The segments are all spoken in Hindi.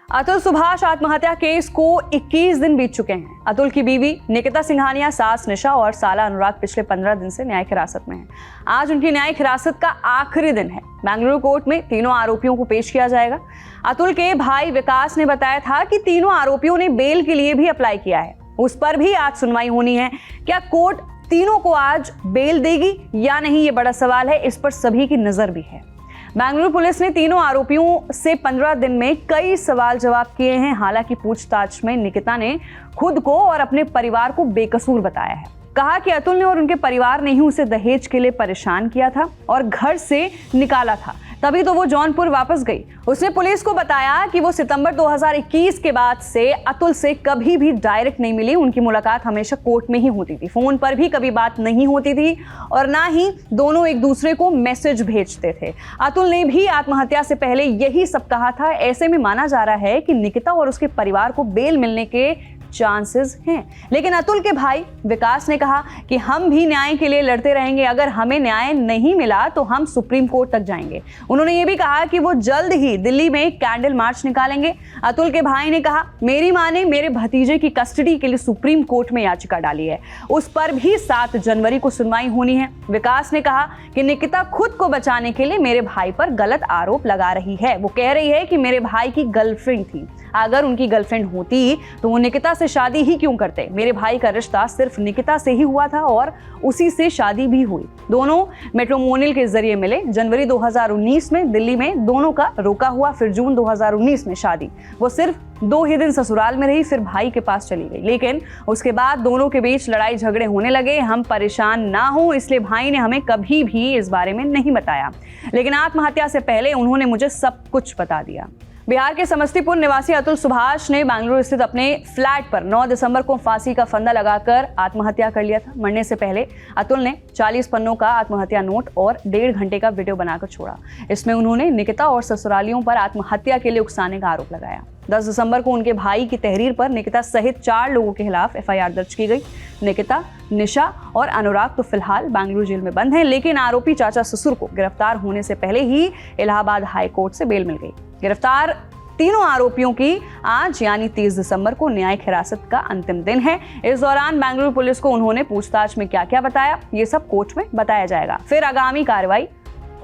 अतुल सुभाष आत्महत्या केस को 21 दिन बीत चुके हैं। अतुल की बीवी निकिता सिंघानिया, सास निशा और साला अनुराग पिछले 15 दिन से न्यायिक हिरासत में हैं। आज उनकी न्यायिक हिरासत का आखिरी दिन है। बेंगलुरु कोर्ट में तीनों आरोपियों को पेश किया जाएगा। अतुल के भाई विकास ने बताया था कि तीनों आरोपियों ने बेल के लिए भी अप्लाई किया है। उस पर भी आज सुनवाई होनी है। क्या कोर्ट तीनों को आज बेल देगी या नहीं, ये बड़ा सवाल है। इस पर सभी की नजर भी है। बेंगलुरु पुलिस ने तीनों आरोपियों से 15 दिन में कई सवाल जवाब किए हैं। हालांकि पूछताछ में निकिता ने खुद को और अपने परिवार को बेकसूर बताया है। कहा कि अतुल ने और उनके परिवार ने ही उसे दहेज के लिए परेशान किया था और घर से निकाला था, तभी तो वो जौनपुर वापस गई। उसने पुलिस को बताया कि वो सितंबर 2021 के बाद से अतुल से कभी भी डायरेक्ट नहीं मिली। उनकी मुलाकात हमेशा कोर्ट में ही होती थी, फोन पर भी कभी बात नहीं होती थी और ना ही दोनों एक दूसरे को मैसेज भेजते थे। अतुल ने भी आत्महत्या से पहले यही सब कहा था। ऐसे में माना जा रहा है कि निकिता और उसके परिवार को बेल मिलने के चांसेस हैं। लेकिन अतुल के भाई विकास ने कहा कि हम भी न्याय के लिए लड़ते रहेंगे। अगर हमें न्याय नहीं मिला तो हम सुप्रीम कोर्ट तक जाएंगे। उन्होंने ये भी कहा कि वो जल्द ही दिल्ली में कैंडल मार्च निकालेंगे। अतुल के भाई ने कहा, मेरी मां ने मेरे भतीजे की कस्टडी के लिए सुप्रीम कोर्ट में याचिका डाली है, उस पर भी 7 जनवरी को सुनवाई होनी है। विकास ने कहा कि निकिता खुद को बचाने के लिए मेरे भाई पर गलत आरोप लगा रही है। वो कह रही है कि मेरे भाई की गर्लफ्रेंड थी। अगर उनकी गर्लफ्रेंड होती तो वो निकिता से शादी ही क्यों करते। मेरे भाई का रिश्ता सिर्फ निकिता से ही हुआ था और उसी से शादी भी हुई। दोनों मैट्रिमोनियल के जरिए मिले। जनवरी 2019 में दिल्ली में दोनों का रोका हुआ, फिर जून 2019 में शादी। वो सिर्फ 2 ही दिन ससुराल में रही, फिर भाई के पास चली गई। लेकिन उसके बाद दोनों के बीच लड़ाई झगड़े होने लगे। हम परेशान ना हो इसलिए भाई ने हमें कभी भी इस बारे में नहीं बताया, लेकिन आत्महत्या से पहले उन्होंने मुझे सब कुछ बता दिया। बिहार के समस्तीपुर निवासी अतुल सुभाष ने बेंगलुरु स्थित अपने फ्लैट पर 9 दिसंबर को फांसी का फंदा लगाकर आत्महत्या कर लिया था। मरने से पहले अतुल ने 40 पन्नों का आत्महत्या नोट और 1.5 घंटे का वीडियो बनाकर छोड़ा। इसमें उन्होंने निकिता और ससुरालियों पर आत्महत्या के लिए उकसाने का आरोप लगाया। 10 दिसंबर को उनके भाई की तहरीर पर निकिता सहित 4 लोगों के खिलाफ FIR दर्ज की गई। निकिता, निशा और अनुराग तो फिलहाल बेंगलुरु जेल में बंद हैं, लेकिन आरोपी चाचा ससुर को गिरफ्तार होने से पहले ही इलाहाबाद हाई कोर्ट से बेल मिल गई। गिरफ्तार तीनों आरोपियों की आज यानी 30 दिसंबर को न्यायिक हिरासत का अंतिम दिन है। इस दौरान बेंगलुरु पुलिस को उन्होंने पूछताछ में क्या क्या बताया, ये सब कोर्ट में बताया जाएगा, फिर आगामी कार्रवाई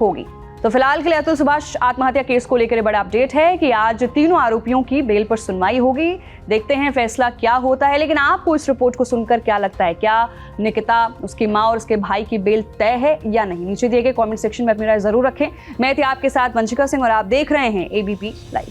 होगी। तो फिलहाल के लिए अतुल सुभाष आत्महत्या केस को लेकर बड़ा अपडेट है कि आज तीनों आरोपियों की बेल पर सुनवाई होगी। देखते हैं फैसला क्या होता है। लेकिन आपको इस रिपोर्ट को सुनकर क्या लगता है, क्या निकिता, उसकी मां और उसके भाई की बेल तय है या नहीं? नीचे दिए गए कमेंट सेक्शन में अपनी राय जरूर रखें। मैं थी आपके साथ वंशिका सिंह और आप देख रहे हैं ABP लाइव।